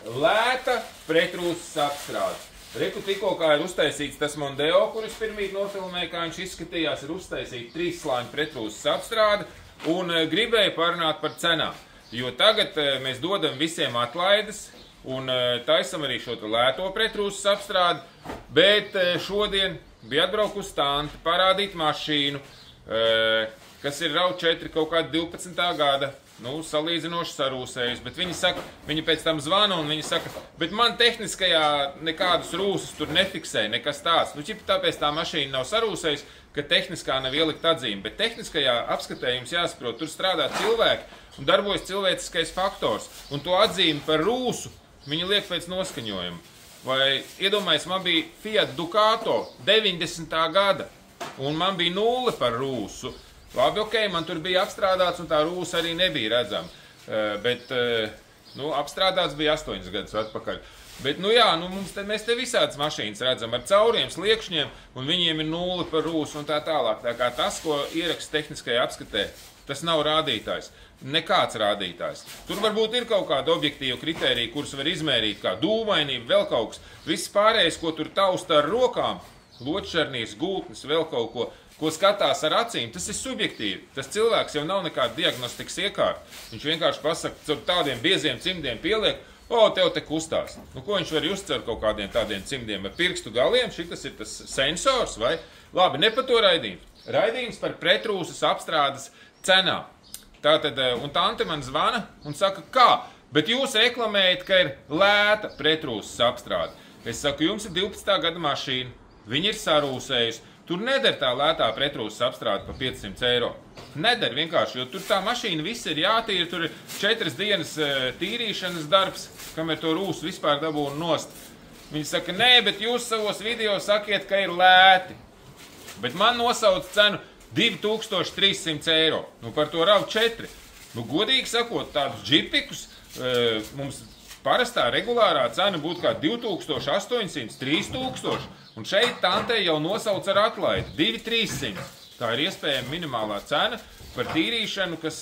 lēta pretrūsas apstrāde. Reku tikko kā ir uztaisīts tas Mondeo, kurus pirmīt nofilmēja, kā viņš izskatījās, ir uztaisīta 3 slāņu pretrūsas apstrāde un gribēju parunāt par cenām. Jo tagad mēs dodam visiem atlaides un taisam arī šo lēto pretrūsas apstrādi, bet šodien bija atbraukusi tante parādīt mašīnu, kas ir RAV 4 kaut kāda 12. gada, salīdzinoši sarūsējusi, bet viņi pēc tam zvana un viņi saka, bet man tehniskajā nekādus rūsus tur nefiksē, nekas tāds. Tāpēc tā mašīna nav sarūsējusi, ka tehniskā nav ielikt atzīme, bet tehniskajā apskatē jums jāsaprot, tur strādā cilvēki un darbojas cilvēciskais faktors, un to atzīmi par rūsu viņi liek pēc noskaņojuma. Vai iedomājies, man bija Fiat Ducato 90. gada, un man bija 0 par rūsu. Labi, ok, man tur bija apstrādāts, un tā rūsa arī nebija redzama. Bet, apstrādāts bija 8 gadus atpakaļ. Bet, mēs te visādas mašīnas redzam ar cauriem sliekšņiem, un viņiem ir 0 par rūsu un tā tālāk. Tā kā tas, ko ieraksta tehniskajā apskatē, tas nav rādītājs. Nekāds rādītājs. Tur varbūt ir kaut kāda objektīva kritērija, kuras var izmērīt, kā dūmainība, vēl kaut kas. Viss pārējais, ko tur tausta ar rokām, ločšarnīs, gultnes, vēl kaut ko skatās ar acīm, tas ir subjektīvi. Tas cilvēks jau nav nekāda diagnostikas iekārta. Viņš vienkārši pasaka, caur tādiem bieziem cimdiem pieliek, tev te kustās. Ko viņš var just caur kaut kādiem tādiem cimdiem ar pirkstu galiem? Šitas ir tas sensors, vai? Labi, ne par to raidījums. Raidījums par pretrūsas apstrādes cenām. Tātad, un tante man zvana un saka, kā? Bet jūs reklamējat, ka ir lēta pretrūsas apstrāde. Es saku, jums ir 12. gada mašīna, viņi ir sarūsējusi. Tur neder tā lētā pretrūsas apstrāde pa 500 eiro. Neder vienkārši, jo tur tā mašīna viss ir jātīra, tur ir 4 dienas tīrīšanas darbs, kamēr to rūsu vispār dabūna nost. Viņi saka, nē, bet jūs savos video sakiet, ka ir lēti. Bet man nosauc cenu 2300 eiro. Par to RAV 4. Godīgi sakot, tādus džipikus mums parastā regulārā cena būtu kā 2800, 3000. Un šeit tante jau nosauc ar atlaidi 2300. Tā ir iespējama minimālā cena par tīrīšanu, kas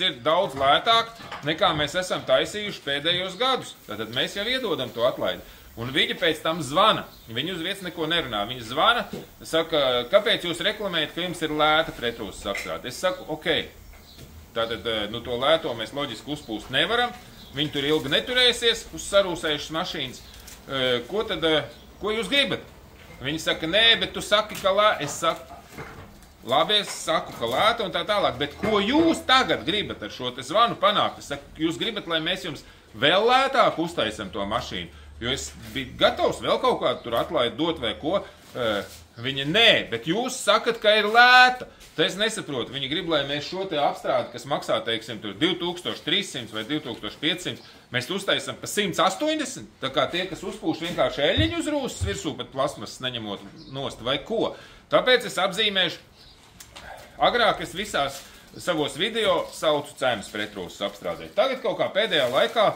ir daudz lētāk nekā mēs esam taisījuši pēdējos gadus. Tātad mēs jau iedodam to atlaidi. Un viņi pēc tam zvana. Viņi uz vietas neko nerunā. Viņi zvana, saka, kāpēc jūs reklamējat, ka jums ir lēta pretrūsas apstrāde? Es saku, ok, tātad to lēto mēs loģiski uzpūst nevaram. Viņi tur ilgi neturēsies uz sarūsējušas mašīnas. Ko jūs gribat? Viņi saka, nē, bet tu saki, ka lēta. Es saku, labi, es saku, ka lēta un tā tālāk. Bet ko jūs tagad gribat ar šo te zvanu panākt? Es saku, jūs gribat, lai mēs jums vēl lētāk uztaisam to mašīnu? Jo es biju gatavs vēl kaut kādu tur atlaidi dot vai ko. Viņa nē, bet jūs sakat, ka ir lēta. Tā es nesaprotu. Viņi grib, lai mēs šo te apstrādi, kas maksā, teiksim, tur 2300 vai 2500, mēs uztaisam pa 180. Tā kā tie, kas uzpūš vienkārši eļļiņu uz rūsas virsū, pat plasmas neņemot nost vai ko. Tāpēc es apzīmēšu, agrāk es visās savos video saucu cenas pretrūsas apstrādē. Tagad kaut kā pēdējā laikā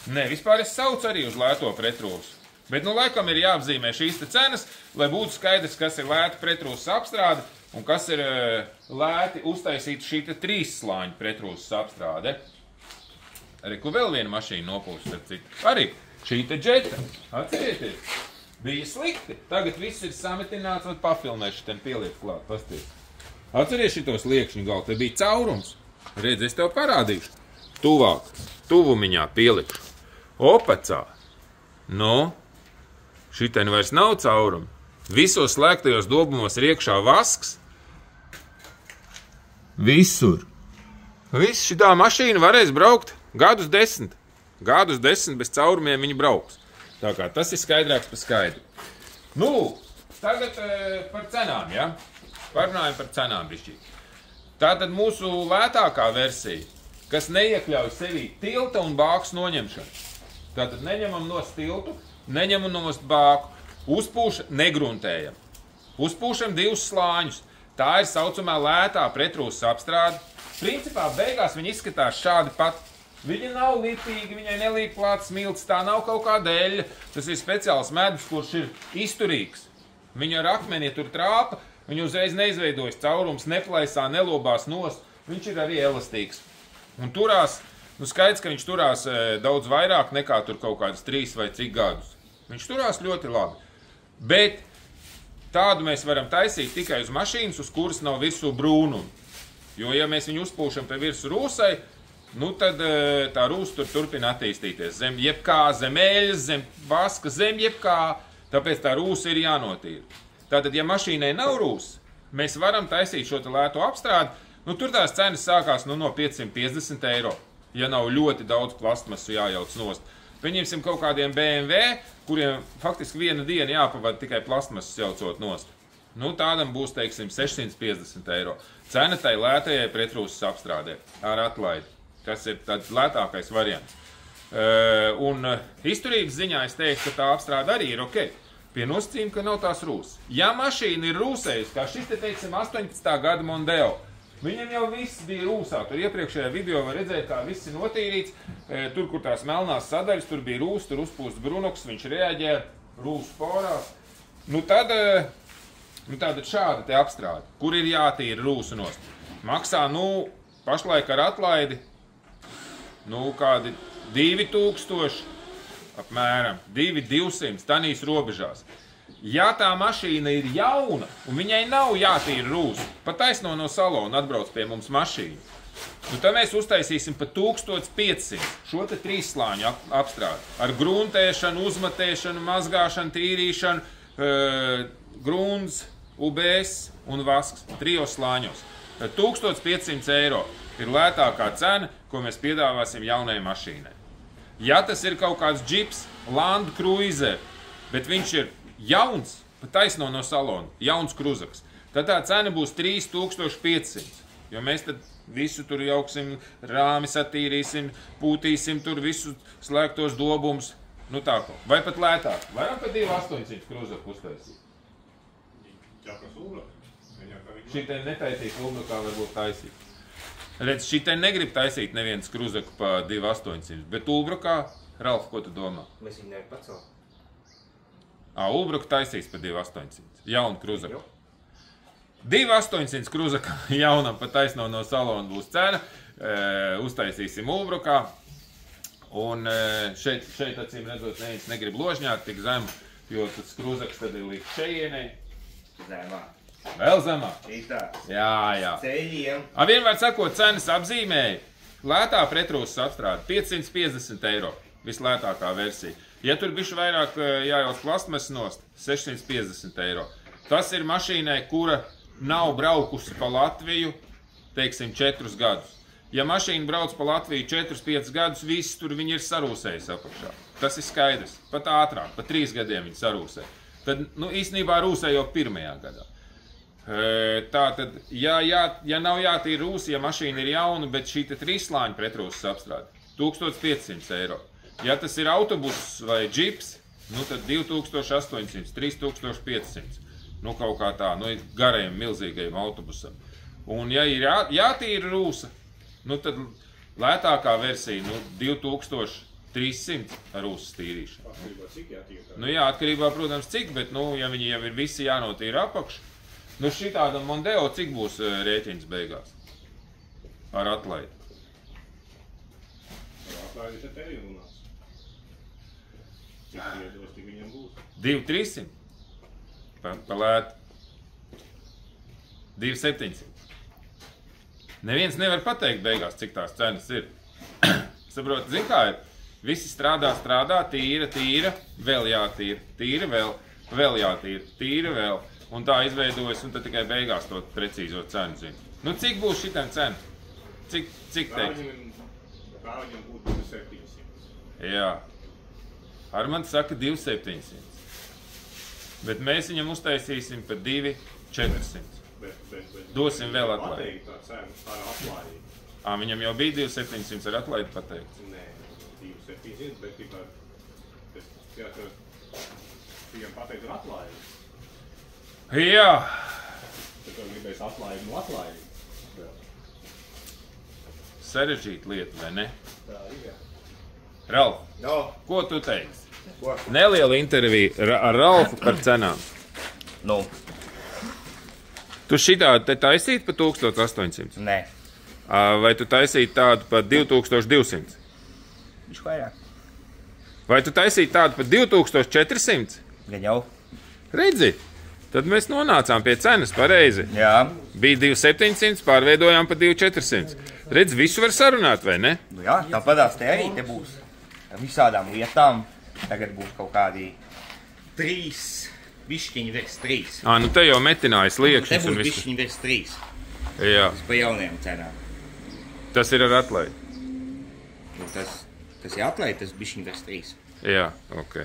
vispār es saucu arī uz lēto pretrūsu. Bet, laikam ir jāapzīmē šīs te cenas, lai būtu skaidrs, kas ir lēta pretrūsas apstrāde un kas ir lēti uztaisīt šī te 3 slāņu pretrūsas apstrāde. Arī, ko vēl viena mašīna nopūst, ar citu. Arī šī te džeta. Atcerieties, bija slikti. Tagad viss ir sametināts, un pafilmēšu ten pieliet klāt, pasties. Atceries šitos liekšņu galu, te bija caurums. Redz, es tev parādīšu. Tuvāk, tuvumiņā pielikšu. Opacā. Šitien vairs nav caurumi. Visos slēgtajos dobumos ir iekšā vasks. Visur. Viss šitā mašīna varēs braukt gadus 10. Gadus 10 bez caurumiem viņi brauks. Tā kā tas ir skaidrāks par skaidru. Tagad par cenām, ja? Parunājam par cenām bišķīt. Tātad mūsu lētākā versija, kas neiekļauj sevī tilta un bāks noņemšanu. Tātad neņemam nost tiltu, neņemam nost bāku, uzpūšam, negruntējam. Uzpūšam 2 slāņus. Tā ir saucamā lētā pretrūsas apstrāde. Principā beigās viņi izskatās šādi pat. Viņa nav lipīga, viņai nelīk klāt smilts, tā nav kaut kāda eļļa. Tas ir speciāls medus, kurš ir izturīgs. Viņa ar akmeni, ja tur trāpa, viņa uzreiz neizveidojas caurums, neplaisā, nelobās nost. Viņš ir arī elastīgs. Un turās Nu, skaidrs, ka viņš turās daudz vairāk nekā tur kaut kādas 3 vai cik gadus. Viņš turās ļoti labi. Bet tādu mēs varam taisīt tikai uz mašīnas, uz kuras nav virsū brūnuma. Jo, ja mēs viņu uzpūšam pie virsū rūsai, nu tad tā rūsa tur turpina attīstīties. Zem jebkā, zem eļas, zem vaska, zem jebkā. Tāpēc tā rūsa ir jānotīra. Tātad, ja mašīnai nav rūsa, mēs varam taisīt šo lēto apstrādi. Nu, tur tās cenas sākās no 550 eiro, ja nav ļoti daudz plastmasu jājauc nost. Pieņemsim kaut kādiem BMW, kuriem faktiski viena diena jāpavada tikai plastmasas jaucot nost. Nu, tādam būs, teiksim, 650 eiro. Cena tai lētajai pretrūsas apstrādē ar atlaidi, kas ir tāds lētākais variants. Un izturības ziņā es teiktu, ka tā apstrāde arī ir ok. Pie nosacījuma, ka nav tās rūsas. Ja mašīna ir rūsējusi, kā šis te, teiksim, 18. gada Mondeo, viņam jau viss bija rūsā. Tur iepriekšējā video var redzēt, kā viss ir notīrīts. Tur, kur tās melnās sadaļas, tur bija rūs, tur uzpūsts brunoks, viņš reaģē rūsu porās. Nu, tātad šāda te apstrāde, kur ir jātīra rūsu nost. Maksā, nu, pašlaik ar atlaidi, nu, kādi 2000, apmēram 2200, tanīs robežās. Ja tā mašīna ir jauna un viņai nav jātīra rūsa, pa taisno no salona atbrauc pie mums mašīna, nu tad mēs uztaisīsim pa 1500 šo te 3-slāņu apstrādi. Ar gruntēšanu, uzmatēšanu, mazgāšanu, tīrīšanu, grunts, UBS un vasks 3 slāņos. 1500 eiro ir lētākā cena, ko mēs piedāvāsim jaunai mašīnai. Ja tas ir kaut kāds džips, Land Cruiser, bet viņš ir jauns, pat taisno no salona, jauns kruzaks, tad tā cena būs 3500, jo mēs tad visu tur jauksim, rāmis attīrīsim, pūtīsim tur visu slēgtos dobumus, nu tā ko. Vai pat lētāk, varam pat 2800 kruzaku uztaisīt. Šitai netaisīt ulbrakā varbūt taisīt. Redz, šitai negrib taisīt neviens kruzaku pa 2800, bet ulbrakā, Ralf, ko tu domā? Mēs viņu nevar pacelt. Ulbraku taisīs pa 2800, jaunu kruzaku. 2800 kruzaka jaunam pa taisno no salona būs cena, uztaisīsim ulbrakā. Un šeit acīm redzot, neviens negrib ložņāt tik zemu, jo tas kruzaks tad ir līdz šejienei. Zemā. Vēl zemā? Šitā. Jā. Ceļiem. Vienmēr sakot, cenas apzīmēja. Lētā pretrūsas apstrāde 550 eiro, vislētākā versija. Ja tur bišķi vairāk jājauc plastmasas nost, 650 eiro. Tas ir mašīnai, kura nav braukusi pa Latviju, teiksim, 4 gadus. Ja mašīna brauc pa Latviju 4-5 gadus, viss tur viņi ir sarūsējis apakšā. Tas ir skaidrs. Pat ātrāk, pa 3 gadiem viņi sarūsē. Tad, nu, īstenībā rūsē jau 1. gadā. Tātad, ja nav jātīra rūsa, ja mašīna ir jauna, bet šī 3-slāņa pretrūsas apstrāde, 1500 eiro. Ja tas ir autobuss vai džips, nu tad 2800, 3500. Nu kaut kā tā, nu garajam milzīgajam autobusam. Un ja ir jātīra rūsa, nu tad lētākā versija, nu 2300 ar rūsas tīrīšanu. Atkarībā cik jātīra? Nu jā, atkarībā, protams, cik, bet nu, ja viņi jau ir visi jānotīra apakš, nu šitādam Mondeo cik būs rēķins beigās? Ar atlaidi. Ar atlaidi šeit arī runās. Cik iedos, tik viņam būs? 2300. Pa lētu. 2700. Neviens nevar pateikt beigās, cik tās cenas ir. Saprot, zin kā ir? Visi strādā, tīra, vēl jātīra, tīra vēl jātīra, tīra vēl. Un tā izveidojas, un tad tikai beigās to precīzo cenu zina. Nu, cik būs šitam cena? Cik teiks? Kā viņam būtu 700? Jā. Armands saka 2700. Bet mēs viņam uztaisīsim par 2400. Dosim vēl atlaidi. Pateikt tā cena ar atlaidi. Viņam jau bija 2700 ar atlaidi pateikt. Nē, 2700, bet tikai viņam pateikt ar atlaidi. Jā. Tad tev gribēs atlaidi no atlaidi. Sarežģīta lieta, vai ne? Tā ir, jā. Ralf, No. ko tu teiksi? Ko? Neliela intervija ar Ralfu par cenām. Nu. Tu šitā te taisīt pa 1800? Nē. Vai tu taisītu tādu par 2200? Viņš vairāk. Vai tu taisītu tādu par 2400? Gan jau. Redzi, tad mēs nonācām pie cenas pareizi. Jā. Bija 2700, pārveidojām par 2400. Redzi, visu var sarunāt, vai ne? Nu jā, tāpatās te arī te būs ar visādām lietām. Tagad būs kaut kādi 3, bišķiņi virs 3. Nu te jau metinājas Te liekšņus būs un viss. bišķiņi virs 3. Jā, Pa jaunajām cenām. tas ir ar atlaidi. Nu, tas ir atlaid, tas bišķiņi virs 3. Jā, ok.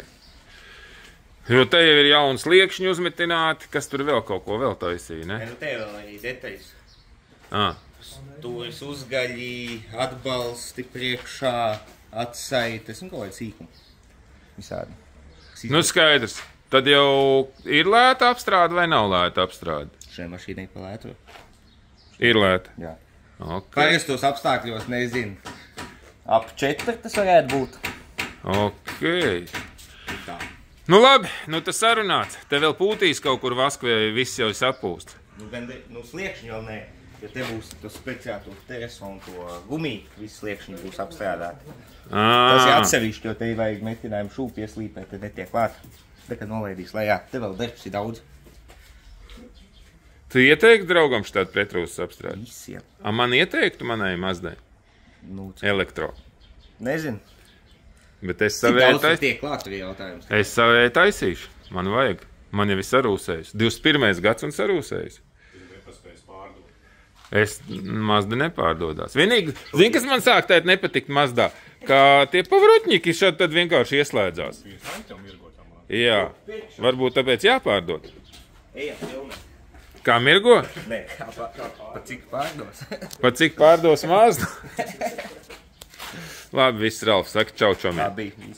Jo te jau ir jauns liekšņi uzmetināti, kas tur vēl kaut ko vēl taisīja, ne? Nu te vēl arī detaļas. Stūris uzgaļi, atbalsti priekšā, atsaites un kaut kādi sīkumi. Visādi. Nu skaidrs, tad jau ir lēta apstrāde vai nav lēta apstrāde? Šai mašīnai pa lētu. Ir lēta. Jā. Ok. Parastos apstākļos nezinu. Ap 4 tas varētu būt. Ok. Tā. Nu labi, nu tas sarunāts. Te vēl pūtīs kaut kur vaskvē, viss jau sapūst. Nu sliekšņi vēl nē. Ja te būs to speciālo teresu un to gumiju, visi sliekšņi būs apstrādāti. Tas ir atsevišķi, jo te vajag metinājumu šūpu pieslīpēt, te netiek klāt. Te, kad nolaidīs lejā, te vēl darbs ir daudz. Tu ieteiktu draugam štādu pretrūsas apstrādi? Visiem. Man ieteiktu manai Mazdai? Nu, Elektro. nezinu. Bet es Cik savēju daudz tiek klāt tur jautājums? Es savēju taisīšu. Man vajag. Man jau ir sarūsējis. 21. gads un sarūsējis. Es Mazda nepārdodās. Vienīgi, zini, kas man sāk tēt nepatikt Mazdā? Kā tie pavrotņiki šādi tad vienkārši ieslēdzās. Jā, varbūt tāpēc jāpārdod. Ejam, filmē. Kā mirgo? Nē, pa cik pārdos? Pa cik pārdos Mazda? Labi, viss, Ralf, saka čau čomiem. Tā bija.